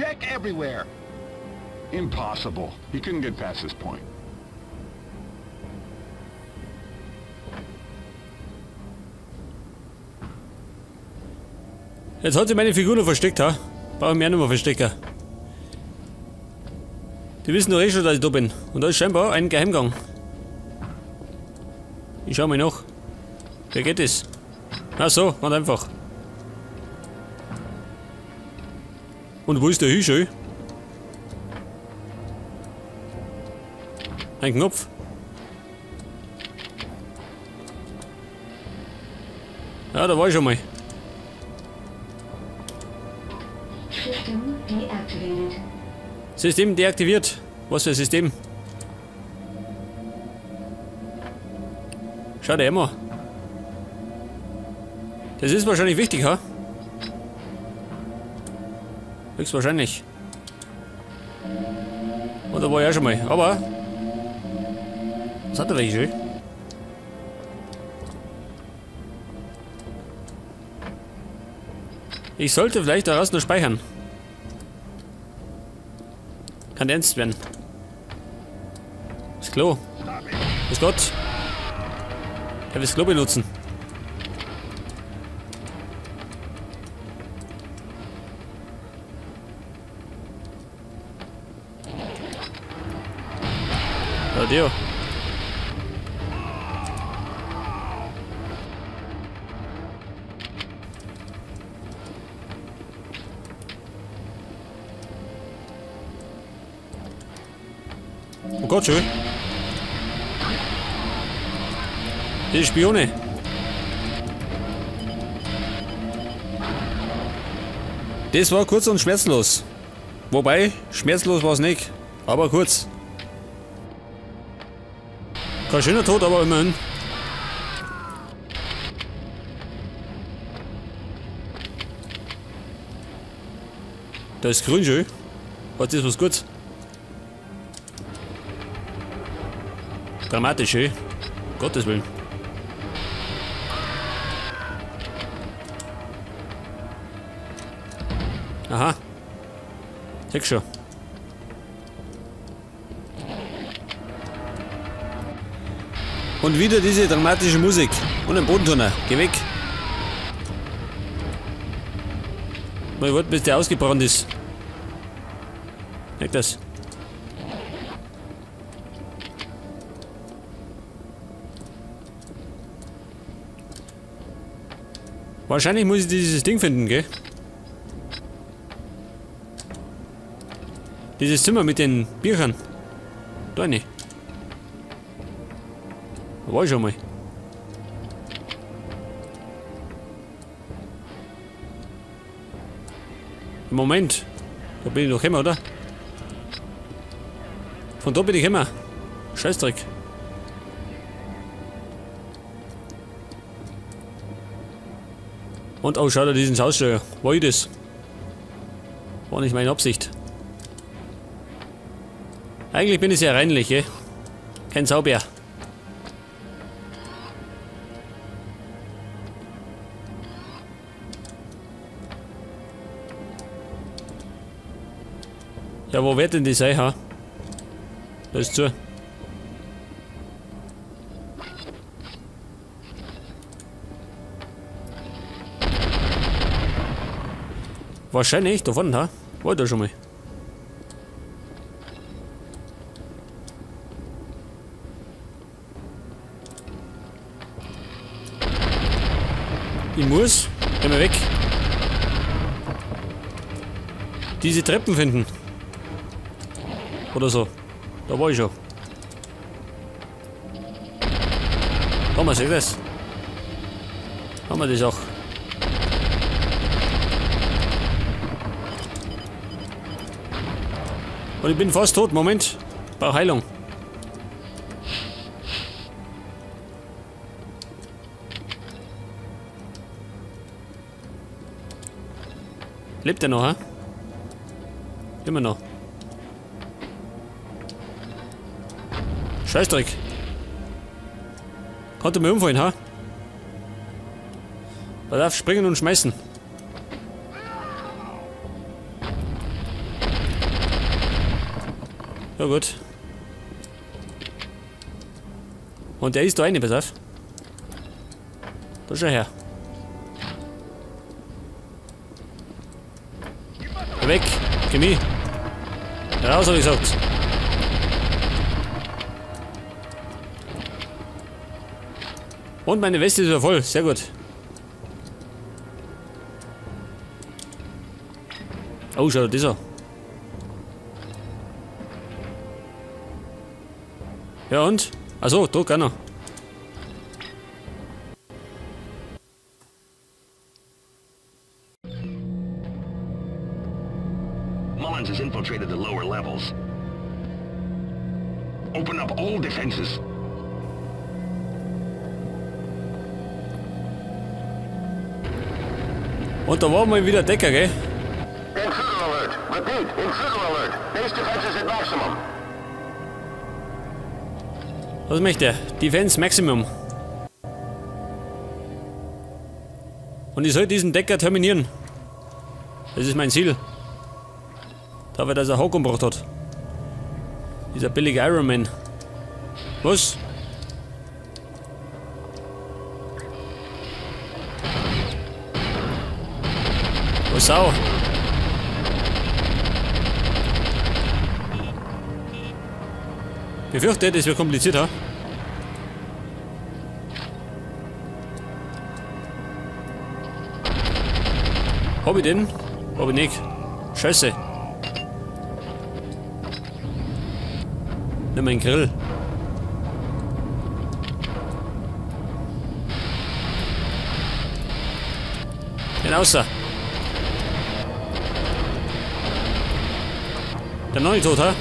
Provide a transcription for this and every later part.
Check everywhere. Impossible. He couldn't get past this point. Jetzt hat sich meine Figur noch versteckt, ha? Brauche ich mich auch nicht mehr verstecken. Die wissen doch eh schon, dass ich da bin. Und da ist scheinbar ein Geheimgang. Ich schau mal nach. Wer geht das? Ach so, ganz einfach. Und wo ist der Hüschel? Ein Knopf. Ja, da war ich schon mal. System deaktiviert. Was für ein System? Schau dir immer. Das ist wahrscheinlich wichtig, ha? Höchstwahrscheinlich. Und da war ich auch schon mal. Aber. Was hat er da hier? Ich sollte vielleicht daraus nur speichern. Kann ernst werden. Das Klo. Grüß Gott. Ich will das Klo benutzen. Radio. Oh Gott, schön. Die Spione. Das war kurz und schmerzlos. Wobei, schmerzlos war es nicht. Aber kurz. Kein schöner Tod, aber immerhin. Da ist grün schön. Was ist was Gutes? Dramatisch, ey. Gottes Willen. Aha. Sag schon. Und wieder diese dramatische Musik. Und ein Bodenturner. Geh weg. Ich warte, bis der ausgebrannt ist. Merkt das? Wahrscheinlich muss ich dieses Ding finden, gell? Dieses Zimmer mit den Büchern. Da nicht. Da war ich schon mal. Moment. Da bin ich doch immer, oder? Von da bin ich immer. Scheißdreck. Und oh, schau dir diesen Haussteuer. War ich das? War nicht meine Absicht. Eigentlich bin ich sehr reinlich, eh? Kein Saubär. Ja, wo wird denn die sein, ha? Da ist zu. Wahrscheinlich, da vorne, ha? War da schon mal. Ich muss, geh mal weg, diese Treppen finden. Oder so. Da war ich schon. Haben wir das? Haben wir das auch? Und ich bin fast tot. Moment. Brauche Heilung. Lebt er noch, ha? Immer noch. Scheißdreck. Konnte mir umfallen, ha? Man darf springen und schmeißen. Ja gut. Und der ist da eine, pass auf. Da schau her. Weg, Chemie. Raus, hab ich gesagt. Und meine Weste ist wieder voll, sehr gut. Oh, schau, dieser. Ja und? Achso, da kann er. Mullins has infiltrated the lower levels. Open up all defenses. Und da war mal wieder Decker, gell? Intruder alert. Repeat, intruder alert. Base defenses at maximum. Was möchte er? Defense Maximum. Und ich soll diesen Decker terminieren. Das ist mein Ziel. Dafür, dass er Hawk umgebracht hat. Dieser billige Iron Man. Was? Oh Sau. Ich fürchte, das wird kompliziert, ha? Hab ich den? Hab ich nicht. Scheiße. Nimm meinen Grill. Den außer. Der noch nicht tot, ha?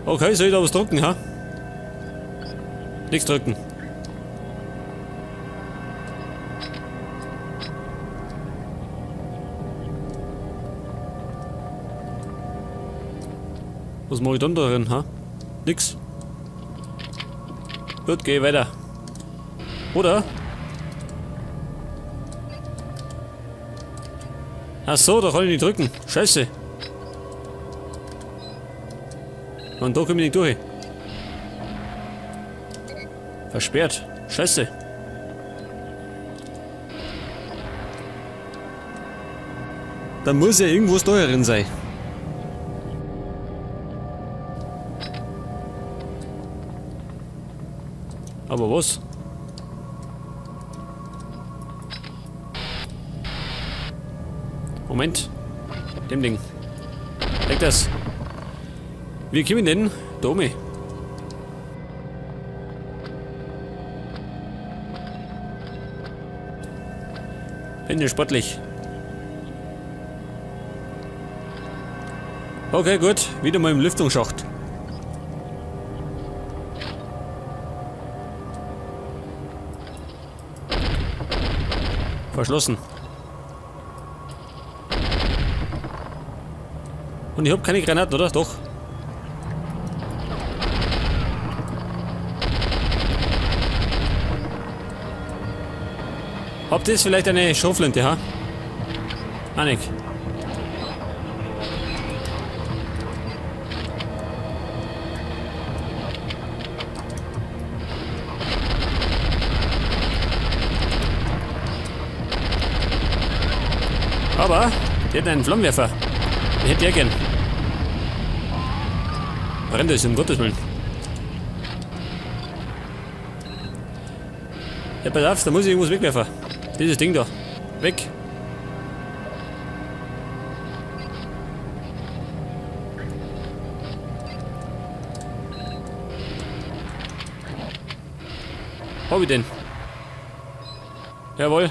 Okay, soll ich da was drücken, ha? Nichts drücken. Was mache ich dann darin, ha? Nix. Gut, geh weiter. Oder? Ach so, da kann ich nicht drücken. Scheiße. Und da komme ich nicht durch. Versperrt. Scheiße. Da muss ja irgendwo da drin sein. Aber was? Moment. Dem Ding. Leg das. Wie kommen wir denn? Da oben. Finde sportlich. Okay, gut. Wieder mal im Lüftungsschacht. Verschlossen. Und ich habe keine Granaten, oder? Doch. Habt ihr jetzt vielleicht eine Schrotflinte, ha? Ah, nicht. Aber, die hat einen Flammenwerfer. Den hätte ich gern. Brennt es, um Gottes Willen. Ja, pass auf, da muss ich irgendwas wegwerfen. Dieses Ding da. Weg. Hab ich den? Jawohl.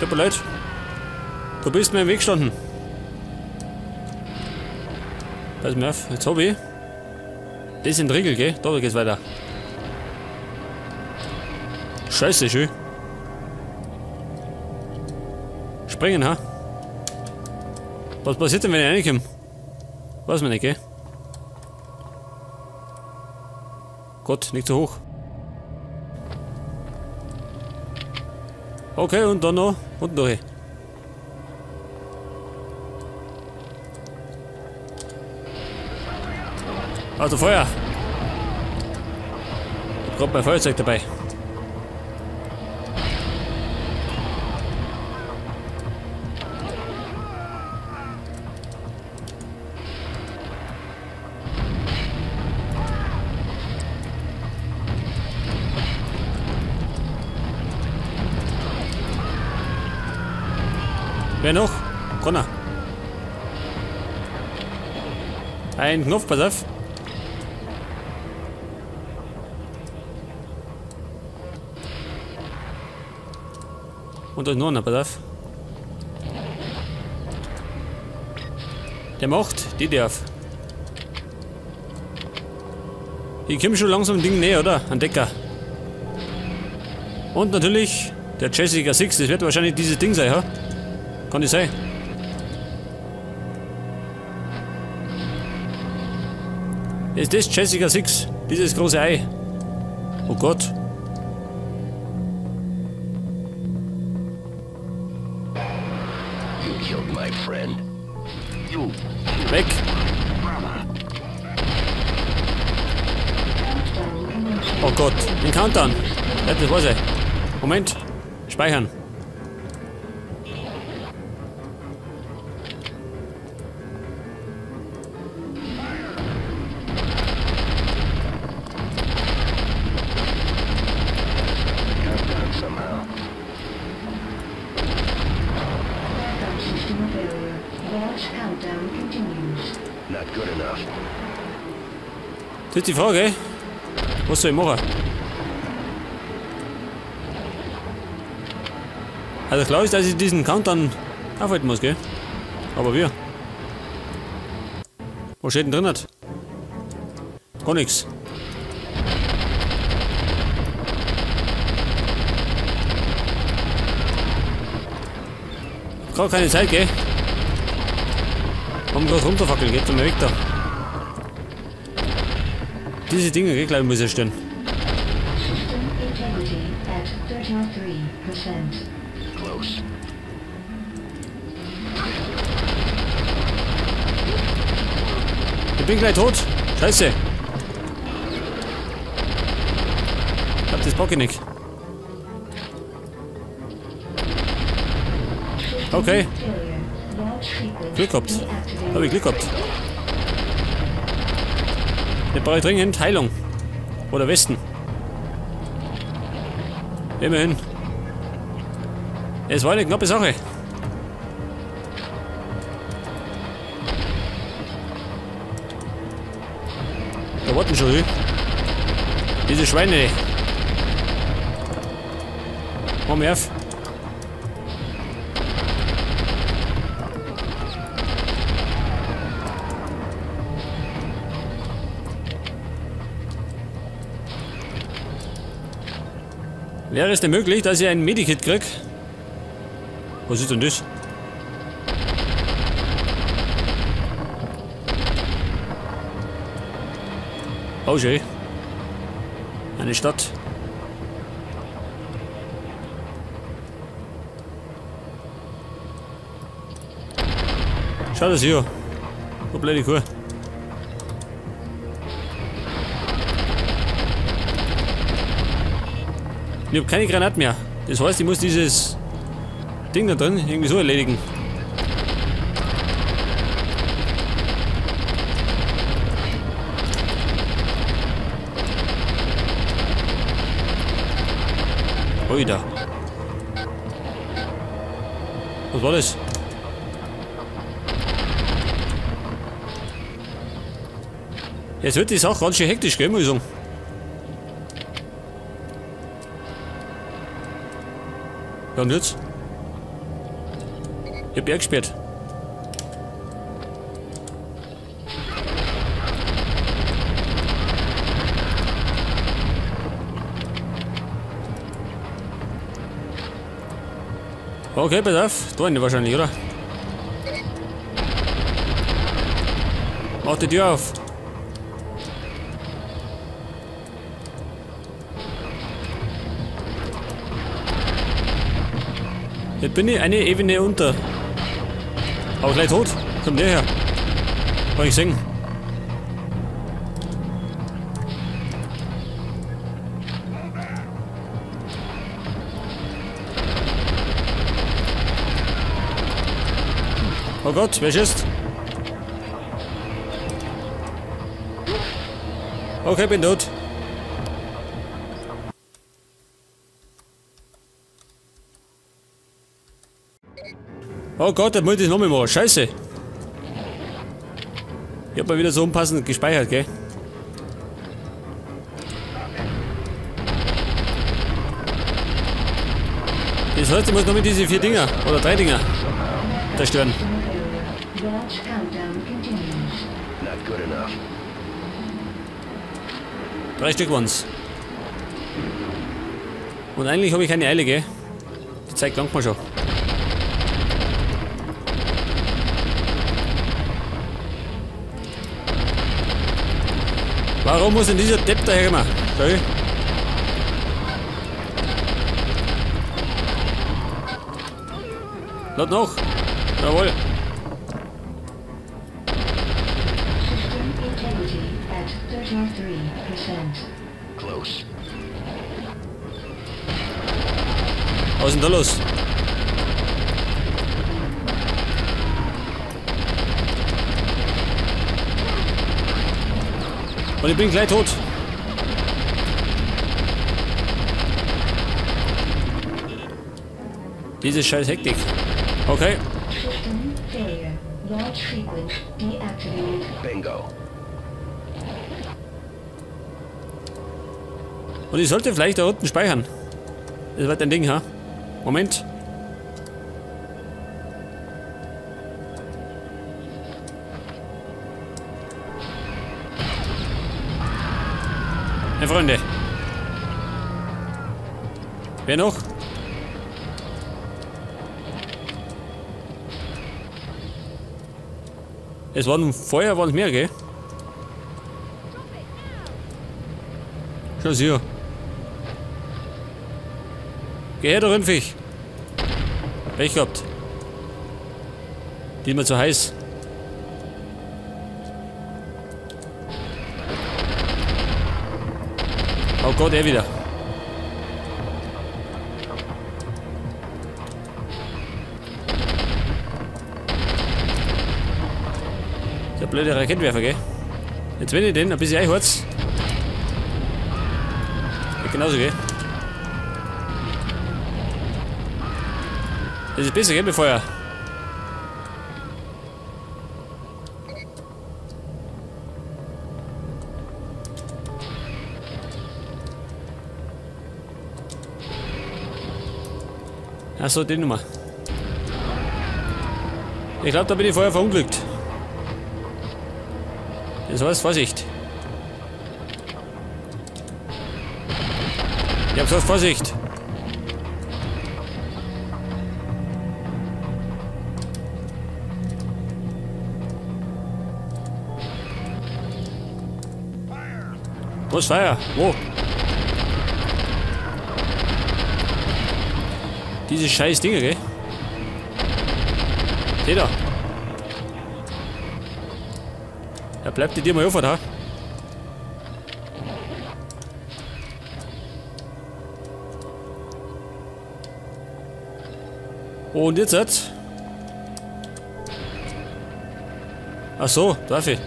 Tut mir leid. Du bist mir im Weg gestanden. Pass mir auf, jetzt hab ich. Das sind Riegel, gell? Da geht's weiter. Scheiße, schön. Springen, ha? Was passiert denn, wenn ich reinkomme? Weiß man nicht, gell? Gott, nicht so hoch. Okay, und dann noch unten durch. Also Feuer! Ich hab grad mein Feuerzeug dabei. Wer noch? Connor. Ein Knopf, pass auf. Und da ist noch einer, pass auf. Der macht die darf. Ich komme schon langsam dem Ding näher, oder? An Decker. Und natürlich der Jessica 6, das wird wahrscheinlich dieses Ding sein, ja? Kann das sein? Ist das Jessica 6? Dieses große Ei? Oh Gott. You killed my friend. You. Weg! Oh Gott, den Countdown. Ja, das war's ja. Moment. Speichern. Not good enough. Das ist die Frage. Was soll ich machen? Also klar ist, dass ich diesen Countdown aufhalten muss, gell? Aber wir. Was steht denn drin? Gar nichts. Gar keine Zeit, gell? Haben gerade runterfackeln, geht mal weg da. Diese Dinge, gell, glaube ich, muss ich stehen. Close. Ich bin gleich tot. Scheiße. Ich hab das Bock nicht. Okay. Glück gehabt. Hab ich Glück gehabt. Jetzt brauche ich dringend Heilung. Oder Westen. Immerhin. Es war eine knappe Sache. Da warten schon hier. Diese Schweine. Mach mich auf. Wäre es denn möglich, dass ich ein Medikit krieg? Was ist denn das? Oh schön. Eine Stadt. Schau das hier. So blöde Kuh. Ich habe keine Granate mehr. Das heißt, ich muss dieses Ding da drin irgendwie so erledigen. Oida. Was war das? Jetzt wird die Sache ganz schön hektisch, gell, muss ich sagen. Ja, und jetzt? Ich hab ja gesperrt. Okay, pass auf. Da hinten wahrscheinlich, oder? Mach die Tür auf. Jetzt bin ich eine Ebene unter. Aber gleich tot. Kommt der her. Kann ich singen. Oh Gott, wer schießt? Okay, bin tot. Oh Gott, der muss ich nochmal machen. Scheiße. Ich hab mal wieder so unpassend gespeichert, gell? Das heißt, ich muss noch mit diese 4 Dinger oder 3 Dinger zerstören. Not good enough. 3 Stück waren's. Und eigentlich habe ich keine Eile, gell? Die Zeit langt mir schon. Warum muss denn dieser Depp daher immer? Schau. Laut noch. Jawohl. System integrity at 33%. Close. Was ist denn da los? Und ich bin gleich tot. Diese scheiß Hektik. Okay. System failure. Launch sequence deactivated. Bingo. Und ich sollte vielleicht da unten speichern. Das wird ein Ding, ha? Moment. Ja, Freunde. Wer noch? Es waren vorher waren es mehr, gell? Schau's hier. Geh her, der Rindviech. Pech gehabt. Die ist mir zu heiß. Oh Gott, er wieder. Der blöde Raketenwerfer, gell? Jetzt wenn ich den ein bisschen einholz. Ja, genauso, gell? Das ist besser, gell, mit Feuer. Achso, die Nummer. Ich glaube, da bin ich vorher verunglückt. Das heißt, Vorsicht. Ich hab gesagt, Vorsicht. Wo ist Feuer? Wo? Diese scheiß Dinge, gell? Seht ihr? Ja, bleibt die dir mal auf, da. Und jetzt? Ach so, dafür.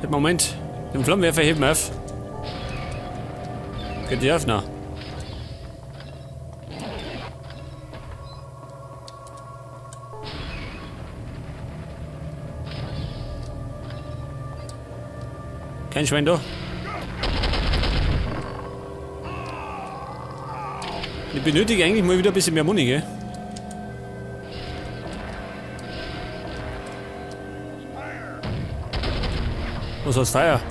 Moment, den Flammenwerfer heben wir auf. Geht die auf? Na. Kein Schwein da. Ich benötige eigentlich mal wieder ein bisschen mehr Muni, gell? Was heißt Feuer?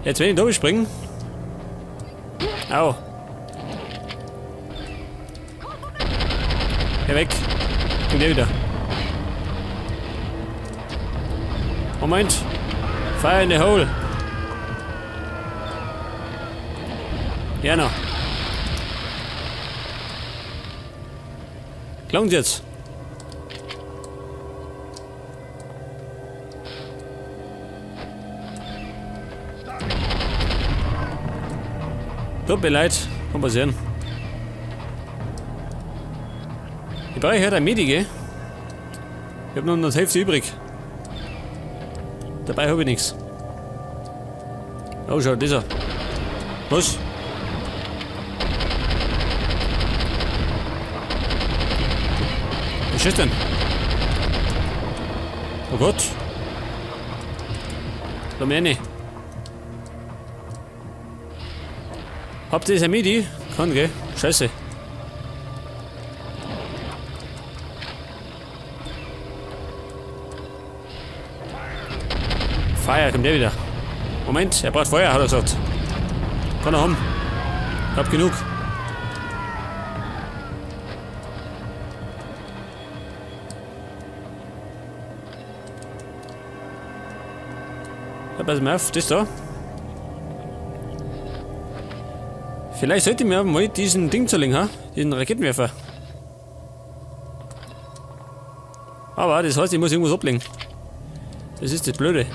Jetzt wenn ich da springen. Au. Geh weg. Kommt der wieder. Moment. Fire in the hole. Ja noch. Klangt jetzt. Tut mir leid, kann passieren. Ich brauche heute ein Medi, gell? Ich habe noch das Hälfte übrig. Dabei habe ich nichts. Oh, schau, dieser. Was? Was ist denn? Oh Gott. Da mehr nicht. Habt ihr das Medi? Kann, gell? Scheiße. Feuer, kommt der wieder. Moment, er braucht Feuer, hat er gesagt. Kann er haben. Ich hab genug. Ja, pass mal auf, das da. Vielleicht sollte ich mir mal diesen Ding zulegen, ha? Diesen Raketenwerfer. Aber das heißt, ich muss irgendwas ablegen. Das ist das Blöde.